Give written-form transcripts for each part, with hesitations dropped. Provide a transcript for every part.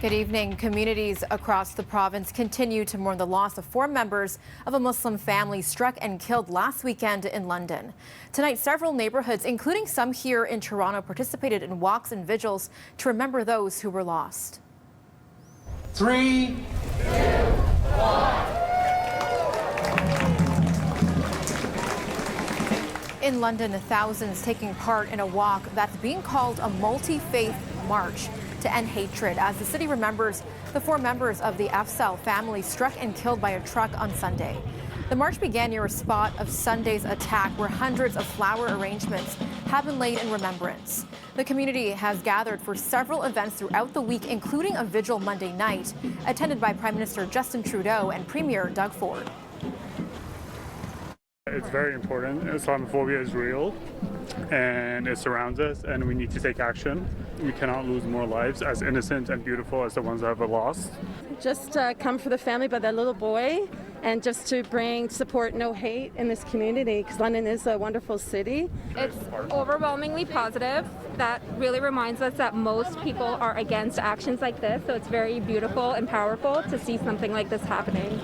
Good evening. Communities across the province continue to mourn the loss of 4 members of a Muslim family struck and killed last weekend in London. Tonight, several neighborhoods, including some here in Toronto, participated in walks and vigils to remember those who were lost. 3, 2, 1. In London, thousands taking part in a walk that's being called a multi-faith march to end hatred as the city remembers the 4 members of the Afzal family struck and killed by a truck on Sunday. The march began near a spot of Sunday's attack where hundreds of flower arrangements have been laid in remembrance. The community has gathered for several events throughout the week, including a vigil Monday night, attended by Prime Minister Justin Trudeau and Premier Doug Ford. It's very important. Islamophobia is real and it surrounds us, and we need to take action. We cannot lose more lives as innocent and beautiful as the ones that have lost. Just come for the family by that little boy, and just to bring support, no hate in this community, because London is a wonderful city. It's overwhelmingly positive. That really reminds us that most people are against actions like this, so it's very beautiful and powerful to see something like this happening.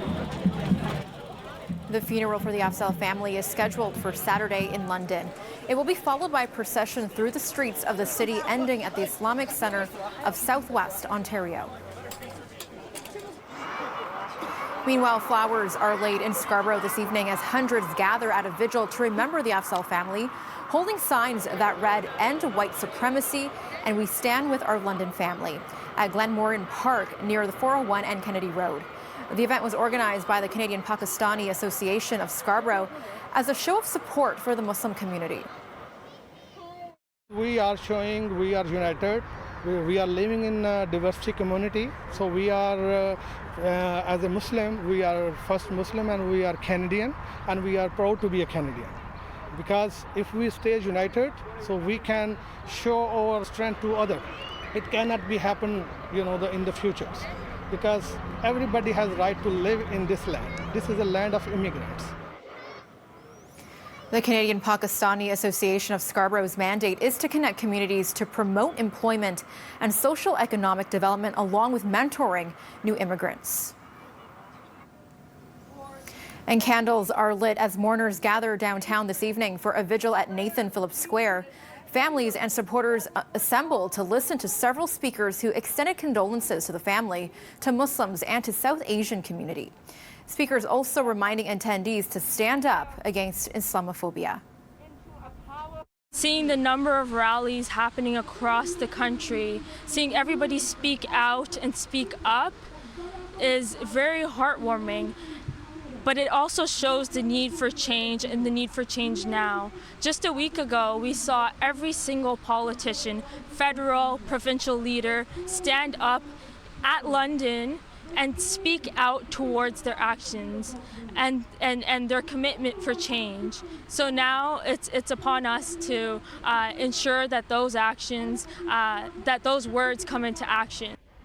The funeral for the Afzal family is scheduled for Saturday in London. It will be followed by a procession through the streets of the city, ending at the Islamic Centre of Southwest Ontario. Meanwhile, flowers are laid in Scarborough this evening as hundreds gather at a vigil to remember the Afzal family, holding signs that read "End White Supremacy" and "We Stand with Our London Family" at Glenmoran Park near the 401 and Kennedy Road. The event was organized by the Canadian-Pakistani Association of Scarborough as a show of support for the Muslim community. We are showing we are united. We are living in a diversity community. So we are, as a Muslim, we are first Muslim and we are Canadian, and we are proud to be a Canadian. Because if we stay united, so we can show our strength to others. It cannot be happen, in the futures. Because everybody has the right to live in this land. This is a land of immigrants. The Canadian-Pakistani Association of Scarborough's mandate is to connect communities to promote employment and social economic development, along with mentoring new immigrants. And candles are lit as mourners gather downtown this evening for a vigil at Nathan Phillips Square. Families and supporters assembled to listen to several speakers who extended condolences to the family, to Muslims, and to South Asian community. Speakers also reminding attendees to stand up against Islamophobia. Seeing the number of rallies happening across the country, seeing everybody speak out and speak up is very heartwarming. But it also shows the need for change and the need for change now. Just a week ago, we saw every single politician, federal, provincial leader, stand up at London and speak out towards their actions and their commitment for change. So now it's upon us to ensure that those actions, that those words come into action.